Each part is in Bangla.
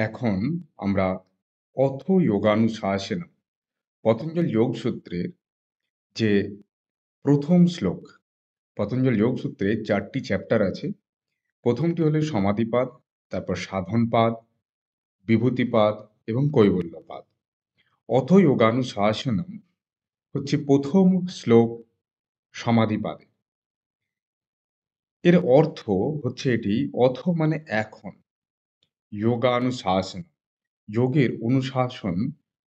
এখন আমরা অথ যোগানুশাসনম পতঞ্জল যোগ সূত্রের যে প্রথম শ্লোক। পতঞ্জল যোগ সূত্রে 4টি চ্যাপ্টার আছে। প্রথমটি হলো সমাধিপাদ, তারপর সাধনপাদ, বিভূতিপাদ এবং কৈবল্যপাদ। অথ যোগানুশাসনম হচ্ছে প্রথম শ্লোক সমাধিপাদে। এর অর্থ হচ্ছে এটি অথ মানে এখন, যোগানুশাসন যোগের অনুশাসন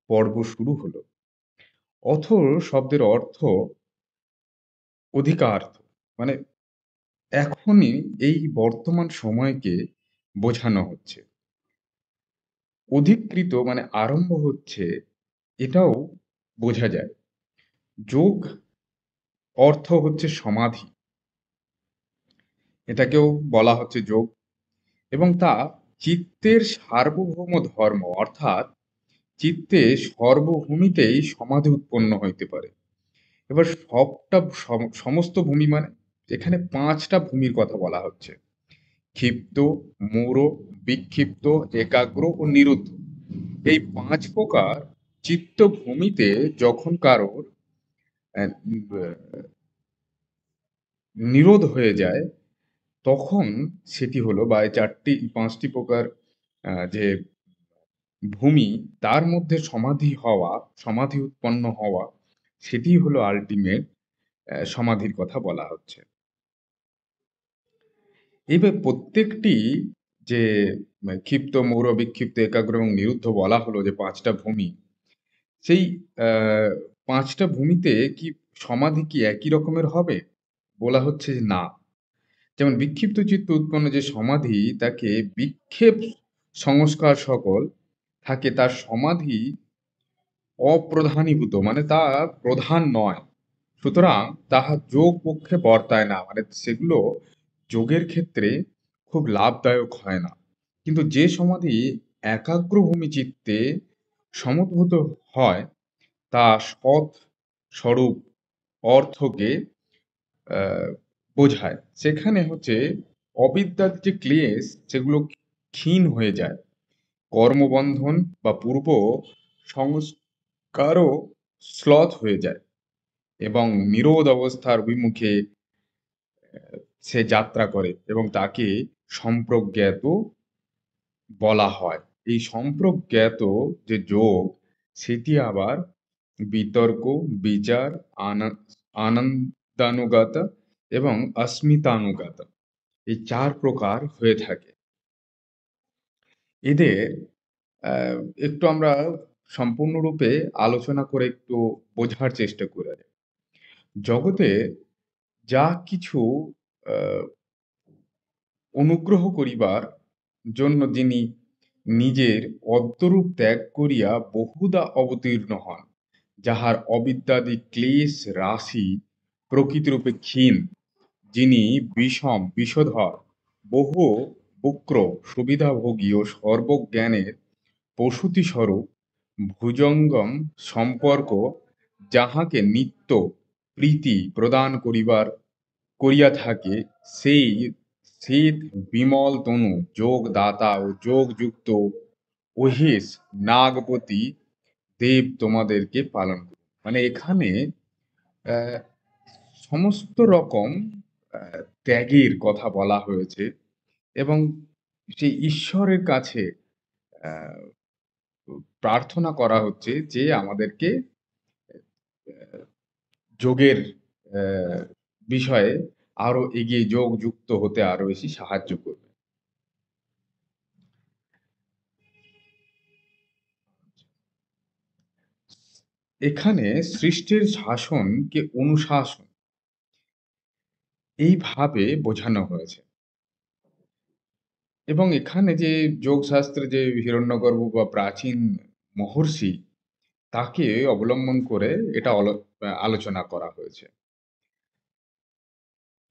পর্ব শুরু হলো। অথ শব্দের অর্থ অধিকার্থ, মানে এখনই এই বর্তমান সময়কে বোঝানো হচ্ছে। অধিকৃত মানে আরম্ভ হচ্ছে, এটাও বোঝা যায়। যোগ অর্থ হচ্ছে সমাধি, এটাকেও বলা হচ্ছে যোগ, এবং তা চিত্তের সার্বভৌম ধর্ম, অর্থাৎ চিত্তে সর্বভূমিতেই সমাধি উৎপন্ন হইতে পারে। এবার সমস্ত ভূমি মানে এখানে 5টা ভূমির কথা বলা হচ্ছে: ক্ষিপ্ত, মূঢ়, বিক্ষিপ্ত, একাগ্র ও নিরুদ্ধ। এই 5 প্রকার চিত্তভূমিতে যখন কারোর নিরোধ হয়ে যায়, তখন সেটি হলো, বা এই 5টি প্রকার যে ভূমি, তার মধ্যে সমাধি হওয়া, সমাধি উৎপন্ন হওয়া, সেটি হলো আল্টিমেট সমাধির কথা বলা হচ্ছে। এবার প্রত্যেকটি যে ক্ষিপ্ত, মূঢ়, বিক্ষিপ্ত, একাগ্র এবং নিরুদ্ধ বলা হলো যে 5টা ভূমি, সেই 5টা ভূমিতে কি সমাধি কি একই রকমের হবে? বলা হচ্ছে যে না। যেমন বিক্ষিপ্ত চিত্ত উৎপন্ন যে সমাধি, তাকে বিক্ষেপ সংস্কার সকল থাকে, তার সমাধি অপ্রধানীভূত, মানে তা প্রধান নয়। সুতরাং তাহা যোগ পক্ষে বর্তায় না, মানে সেগুলো যোগের ক্ষেত্রে খুব লাভদায়ক হয় না। কিন্তু যে সমাধি একাগ্র ভূমি চিত্তে সমুদ্ভূত হয়, তা সৎ স্বরূপ অর্থকে আহ, বোঝায়। সেখানে হচ্ছে অবিদ্যার যে ক্লেশ, সেগুলো ক্ষীণ হয়ে যায়, কর্মবন্ধন বা পূর্ব সংস্কারও শ্লথ হয়ে যায়, এবং নিরোধ অবস্থার অভিমুখে সে যাত্রা করে, এবং তাকে সম্প্রজ্ঞাত বলা হয়। এই সম্প্রজ্ঞাত যে যোগ, সেটি আবার বিতর্ক, বিচার, আনন্দানুগত এবং অস্মিতানুগত, এই 4 প্রকার হয়ে থাকে। এদের একটু আমরা সম্পূর্ণরূপে আলোচনা করে একটু বোঝার চেষ্টা করা যায়। জগতে যা কিছু আহ, অনুগ্রহ করিবার জন্য যিনি নিজের অদ্যরূপ ত্যাগ করিয়া বহুদা অবতীর্ণ হন, যাহার অবিদ্যাদি ক্লেশ রাশি প্রকৃতিরূপে ক্ষীণ, যিনি বিষধর, বহু বক্র, সুবিধাভোগী ও সর্বজ্ঞানের প্রসূতিস্বরূপ ভুজঙ্গম সম্পর্ক, যাহাকে নিত্য প্রীতি প্রদান করিয়া থাকে, সেই শ্বেত বিমল তনু যোগ দাতা ও যোগযুক্ত অহেশ নাগপতি দেব তোমাদেরকে পালন করুন। মানে এখানে আহ, সমস্ত রকম ত্যাগের কথা বলা হয়েছে, এবং সেই ঈশ্বরের কাছে আহ, প্রার্থনা করা হচ্ছে যে আমাদেরকে যোগের বিষয়ে আরো এগিয়ে, যোগ যুক্ত হতে আরো বেশি সাহায্য করবে। এখানে সৃষ্টির শাসনকে অনুশাসন এইভাবে বোঝানো হয়েছে, এবং এখানে যে যোগ শাস্ত্রে যে হিরণ্যগর্ভ বা প্রাচীন মহর্ষি, তাকে অবলম্বন করে এটা আলোচনা করা হয়েছে।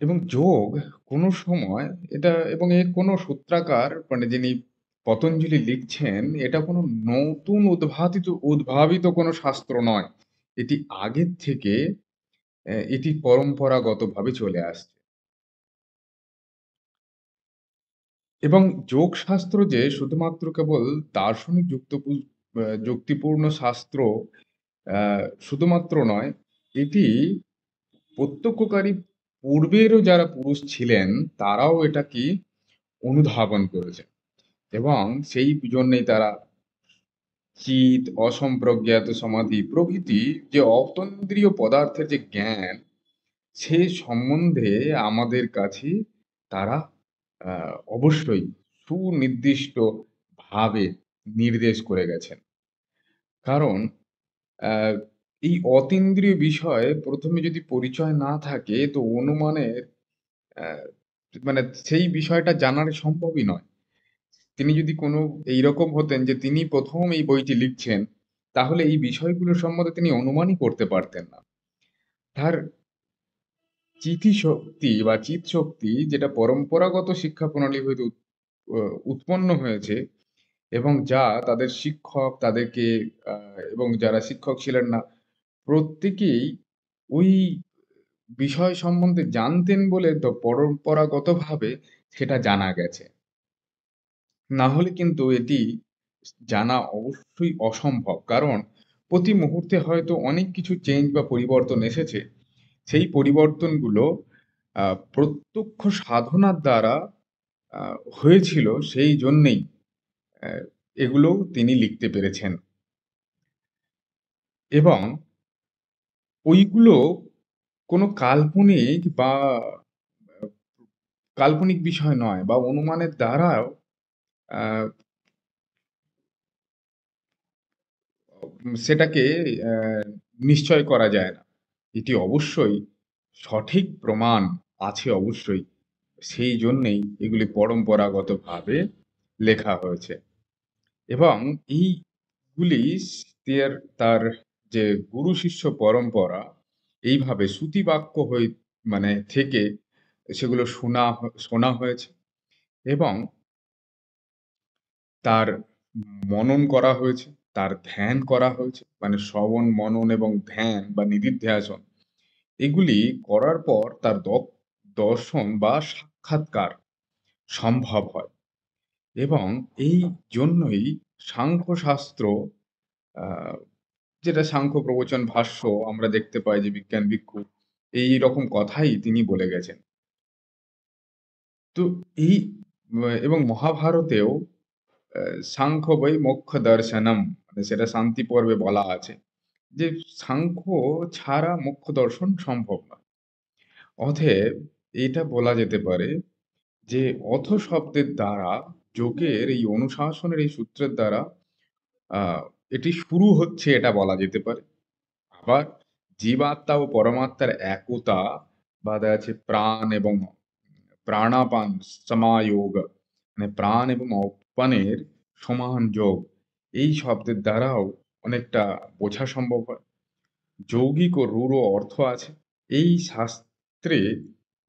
এবং যোগ কোনো সময় এটা, এবং এর কোনো সূত্রাকার মানে যিনি পতঞ্জলি লিখছেন, এটা কোনো নতুন উদ্ভাবিত কোনো শাস্ত্র নয়। এটি আগের থেকে এটি পরম্পরাগতভাবে চলে আসছে। এবং যোগশাস্ত্র যে শুধুমাত্র কেবল দার্শনিক যুক্তিপূর্ণ শাস্ত্র শুধুমাত্র নয়, এটি প্রত্যক্ষকারী পূর্বেরও যারা পুরুষ ছিলেন তারাও এটা কি অনুধাবন করেছেন এবং সেই জন্যেই তারা চিত, অসম্প্রজ্ঞাত সমাধি প্রভৃতি যে অতীন্দ্রিয় পদার্থের যে জ্ঞান সে সম্বন্ধে আমাদের কাছে তারা অবশ্যই সুনির্দিষ্টভাবে নির্দেশ করে গেছেন। কারণ আ এই অতীন্দ্রিয় বিষয়ে ১ম এ যদি পরিচয় না থাকে তো অনুমানের আ মানে সেই বিষয়টা জানার সম্ভবই নয়। তিনি যদি কোনো এইরকম হতেন যে তিনি ১ম এই বইটি লিখছেন, তাহলে এই বিষয়গুলো সম্বন্ধে তিনি অনুমানই করতে পারতেন না। তার চিতিশক্তি বা চিতশক্তি যেটা পরম্পরাগত শিক্ষা প্রণালী হইতে অ উৎপন্ন হয়েছে এবং যা তাদের শিক্ষক তাদেরকে আ এবং যারা শিক্ষক ছিলেন না, প্রত্যেকেই ওই বিষয় সম্বন্ধে জানতেন বলে তো পরম্পরাগতভাবে সেটা জানা গেছে। না হলে কিন্তু এটি জানা অবশ্যই অসম্ভব। কারণ প্রতি মুহূর্তে হয়তো অনেক কিছু চেঞ্জ বা পরিবর্তন এসেছে। সেই পরিবর্তনগুলো আ প্রত্যক্ষ সাধনার দ্বারা আ হয়েছিল সেই জন্যেই অ্যা এগুলোও তিনি লিখতে পেরেছেন। এবং ওইগুলো কোনো কাল্পনিক বা কাল্পনিক বিষয় নয় বা অনুমানের দ্বারাও আ সেটাকে অ্যা নিশ্চয় করা যায় না। এটি অবশ্যই সঠিক প্রমাণ আছে অবশ্যই। সেই জন্যেই এগুলি পরম্পরাগতভাবে লেখা হয়েছে। এবং এইগুলি তার যে গুরু শিষ্য পরম্পরা এইভাবে শ্রুতিবাক্য হয়ে মানে থেকে সেগুলো শোনা হয়েছে এবং তার মনন করা হয়েছে, তার ধ্যান করা হয়েছে। মানে শ্রবণ, মনন এবং ধ্যান বা নিদিধ্যাসন এগুলি করার পর তার দর্শন বা সাক্ষাৎকার সম্ভব হয় এবং এই জন্যই সাংখ্যশাস্ত্র আ যেটা সাংখ্য প্রবচন ভাষ্য আমরা দেখতে পাই যে বিজ্ঞান ভিক্ষু এইরকম কথাই তিনি বলে গেছেন। তো এই এবং মহাভারতেও আ সাংখ্য বৈ মোক্ষ দর্শনম মানে সেটা শান্তি পর্বে বলা আছে যে সাংখ্য ছাড়া মোক্ষ দর্শন সম্ভব নয়। অতএব এটা বলা যেতে পারে যে অথ শব্দের দ্বারা যোগের এই অনুশাসনের এই সূত্রের দ্বারা আ এটি শুরু হচ্ছে এটা বলা যেতে পারে। আবার জীবাত্মা ও পরমাত্মার একতা বা দেখা যাচ্ছে প্রাণ এবং প্রাণাপান সমায়োগ মানে প্রাণ এবং অপানের সমান যোগ এই শব্দের দ্বারাও অনেকটা বোঝা সম্ভব হয়। যৌগিক ও রূঢ় অর্থ আছে। এই শাস্ত্রে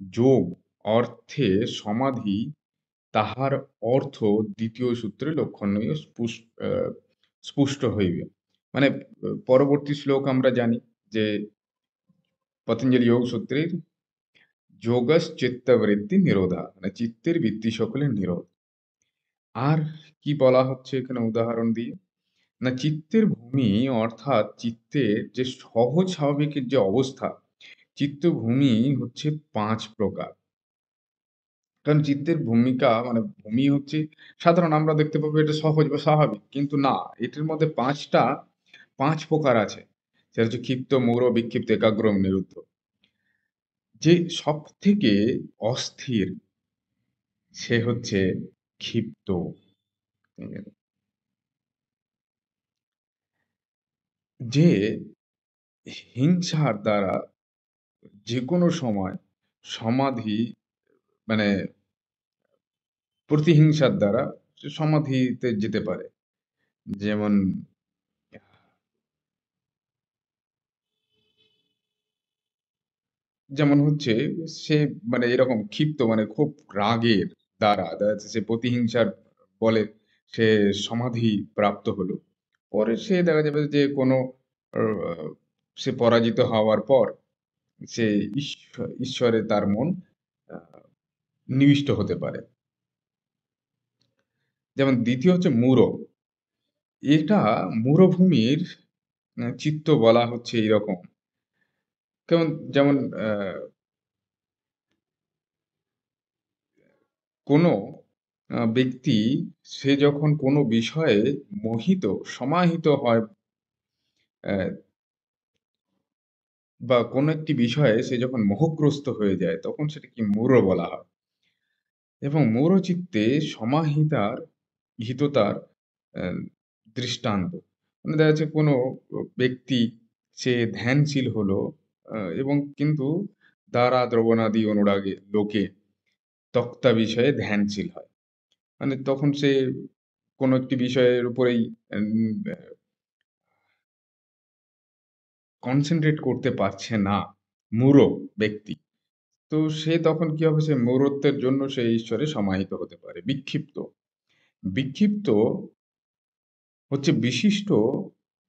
যোগ অর্থে সমাধি তাহার অর্থ ২য় সূত্রে লক্ষণীয় স্পুষ্ট হইবে। মানে পরবর্তী শ্লোক আমরা জানি যে পতঞ্জলি যোগ সূত্রের যোগশ্চিত্তবৃত্তি নিরোধা মানে চিত্তের বৃত্তি সকলের নিরোধ। আর কি বলা হচ্ছে এখানে উদাহরণ দিয়ে? না চিত্তের ভূমি অর্থাৎ চিত্তের যে সহজ স্বাভাবিকের যে অবস্থা, চিত্তভূমি হচ্ছে ৫ প্রকার। কারণ চিত্তের ভূমিকা মানে ভূমি হচ্ছে সাধারণ আমরা দেখতে পাবো এটা সহজ বা স্বাভাবিক। কিন্তু না, এটার মধ্যে ৫ প্রকার আছে। সেটা হচ্ছে ক্ষিপ্ত, মূঢ়, বিক্ষিপ্ত, একাগ্র, নিরুদ্ধ। যে সবথেকে অস্থির সে হচ্ছে ক্ষিপ্ত। যে হিংসার দ্বারা যেকোনো সময় সমাধি মানে প্রতিহিংসার দ্বারা সে সমাধিতে যেতে পারে। যেমন যেমন হচ্ছে সে মানে এরকম ক্ষিপ্ত মানে খুব রাগের দ্বারা দেখা যাচ্ছে সে প্রতিহিংসার বলে সে সমাধি প্রাপ্ত হলো। পরে সে দেখা যাবে যে কোনো অ সে পরাজিত হওয়ার পর সে ঈশ্বরে তার মন আ নিবিষ্ট হতে পারে। যেমন দ্বিতীয় হচ্ছে মূঢ়। এটা মূঢ়ভূমির চিত্ত বলা হচ্ছে এইরকম। কেমন যেমন কোনো ব্যক্তি সে যখন কোনো বিষয়ে সমাহিত হয় অ্যা বা কোনো একটি বিষয়ে সে যখন মোহগ্রস্ত হয়ে যায় তখন সেটাকে মূঢ় বলা হয়। এবং মূঢ়চিত্তে হিততার অ্যা দৃষ্টান্ত। মানে দেখা যাচ্ছে কোনো ব্যক্তি সে ধ্যানশীল হলো এবং কিন্তু দ্বারা দ্রবণাদি অনুরাগে লোকে তক্তা বিষয়ে ধ্যানশীল হয়। মানে তখন সে কোনো একটি বিষয়ের উপরেই এন অ্যা কনসেনট্রেট করতে পারছে না, মূঢ় ব্যক্তি। তো সে তখন কি হবে? সে মূঢ়ত্বের জন্য সে ঈশ্বরে সমাহিত হতে পারে। বিক্ষিপ্ত হচ্ছে বিশিষ্ট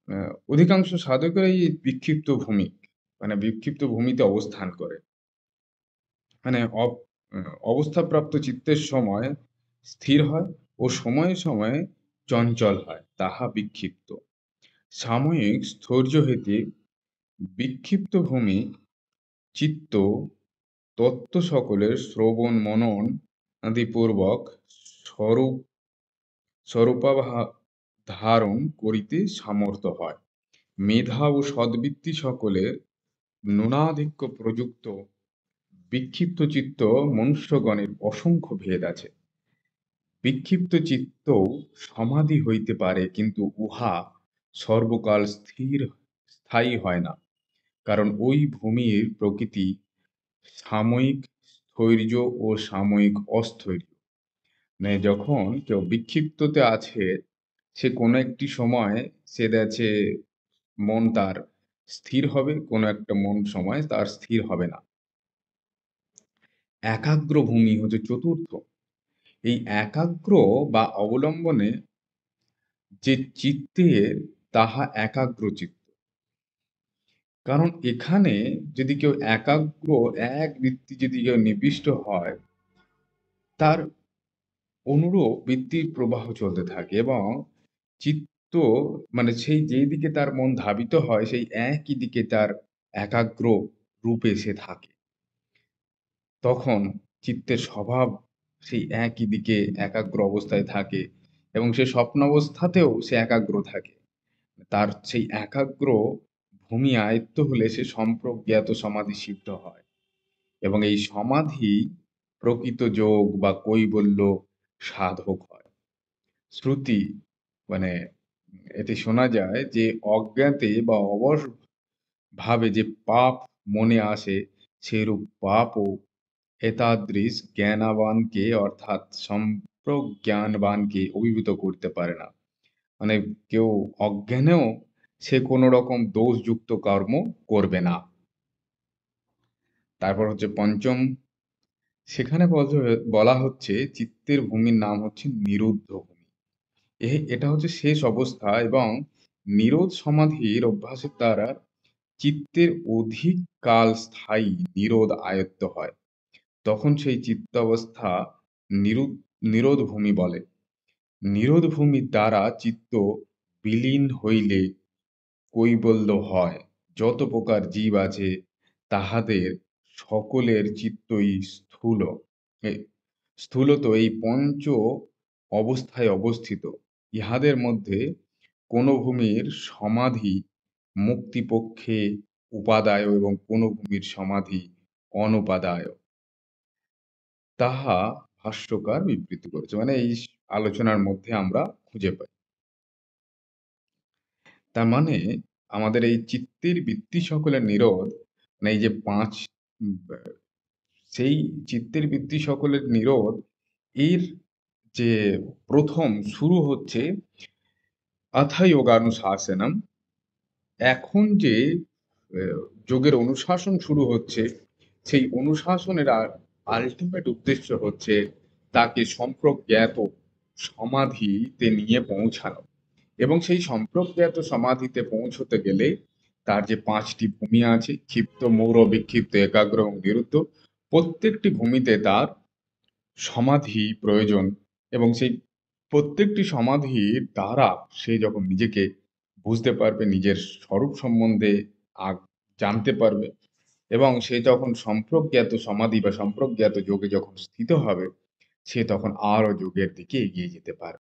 আ অধিকাংশ সাধকেরাই এই বিক্ষিপ্ত ভূমি, মানে বিক্ষিপ্ত ভূমিতে অবস্থান করে। মানে আ অবস্থাপ্রাপ্ত চিত্তের সময় স্থির হয় ও সময়ে, সময়ে চঞ্চল হয়। তাহা বিক্ষিপ্ত। সাময়িক স্থৈর্য হইতে বিক্ষিপ্ত ভূমি চিত্ত তত্ত্ব সকলের শ্রবণ মনন আদিপূর্বক স্বরূপ ধারণ করিতে সামর্থ্য হয়। মেধা ও সদ্বৃত্তি সকলের ন্যূনাধিক্য প্রযুক্ত বিক্ষিপ্ত চিত্ত মনুষ্যগণের অসংখ্য ভেদ আছে। বিক্ষিপ্ত চিত্তও সমাধি হইতে পারে, কিন্তু উহা সর্বকাল স্থায়ী হয় না। কারণ ঐ ভূমির প্রকৃতি সাময়িক স্থৈর্য ও সাময়িক অস্থৈর্য। মানে যখন কেউ বিক্ষিপ্ততে আছে, সে কোনো একটি সময় সে দেখছে মন তার স্থির হবে, কোনো একটা সময় তার স্থির হবে না। একাগ্র ভূমি হচ্ছে চতুর্থ। এই একাগ্র বা অবলম্বনে যে চিত্তের তাহা একাগ্র চিত্ত। কারণ এখানে যদি কেউ একাগ্র এক বৃত্তি যদি কেউ নিবিষ্ট হয়, তার অনুরূপ বৃত্তির প্রবাহ চলতে থাকে এবং চিত্ত মানে সেই যেই দিকে তার মন ধাবিত হয় সেই একই দিকে তার একাগ্র রূপে সে থাকে। তখন চিত্তের স্বভাব সেই একই দিকে একাগ্র অবস্থায় থাকে এবং সে স্বপ্নাবস্থাতেও সে একাগ্র থাকে। তার সেই একাগ্র ভূমি আয়ত্ত হলে সে সম্প্রজ্ঞাত সমাধি সিদ্ধ হয় এবং এই সমাধি প্রকৃত যোগ বা কৈবল্য সাধক হয়। শ্রুতি মানে এতে শোনা যায় যে অজ্ঞাতে বা অবশ ভাবে যে পাপ মনে আসে, সেরূপ পাপও এতাদৃশ জ্ঞানবানকে অর্থাৎ সম্প্রজ্ঞানবানকে অভিভূত করতে পারে না। মানে কেউ অজ্ঞানেও সে কোনো রকম দোষযুক্ত কর্ম করবে না। তারপর হচ্ছে পঞ্চম, সেখানে বলা হচ্ছে চিত্তের ভূমির নাম হচ্ছে নিরুদ্ধ ভূমি। এটা হচ্ছে শেষ অবস্থা এবং নিরোধ সমাধির অভ্যাসের দ্বারা চিত্তের অধিক কাল স্থায়ী নিরোধ আয়ত্ত হয়। তখন সেই চিত্তাবস্থা নিরুদ নিরোধ ভূমি বলে। নিরোধ ভূমির দ্বারা চিত্ত বিলীন হইলে কৈবল্য হয়। যত প্রকার জীব আছে তাহাদের সকলের চিত্তই এ স্থূলত এই পঞ্চ অবস্থায় অবস্থিত। ইহাদের মধ্যে কোন ভূমির সমাধি মুক্তিপক্ষে উপাদায় এবং কোন ভূমির সমাধি অনুপাদায়। তাহা ভাষ্যকার বিবৃতি করেছে। মানে এই আলোচনার মধ্যে আমরা খুঁজে পাই। তার মানে আমাদের এই চিত্তের বৃত্তি সকলের নিরোধ, মানে এই যে ৫ ব্যা সেই চিত্তের বৃত্তি সকলের নিরোধ, এর যে ১ম শুরু হচ্ছে অথা যোগানুশাসনম। এখন যে যোগের অনুশাসন শুরু হচ্ছে, সেই অনুশাসনের আল্টিমেট উদ্দেশ্য হচ্ছে তাকে সম্প্রজ্ঞাত সমাধিতে নিয়ে পৌঁছানো। এবং সেই সম্প্রজ্ঞাত সমাধিতে পৌঁছতে গেলে তার যে ৫ টি ভূমি আছে, ক্ষিপ্ত, মৌঢ়, বিক্ষিপ্ত, একাগ্র এবং নিরুদ্ধ, প্রত্যেকটি ভূমিতে তার সমাধি প্রয়োজন এবং সেই প্রত্যেকটি সমাধির দ্বারা সে যখন নিজেকে বুঝতে পারবে, নিজের স্বরূপ সম্বন্ধে আগ জানতে পারবে এবং সে যখন সম্প্রজ্ঞাত সমাধি বা সম্প্রজ্ঞাত যোগে যখন স্থিত হবে, সে তখন আরো যোগের দিকে এগিয়ে যেতে পারবে।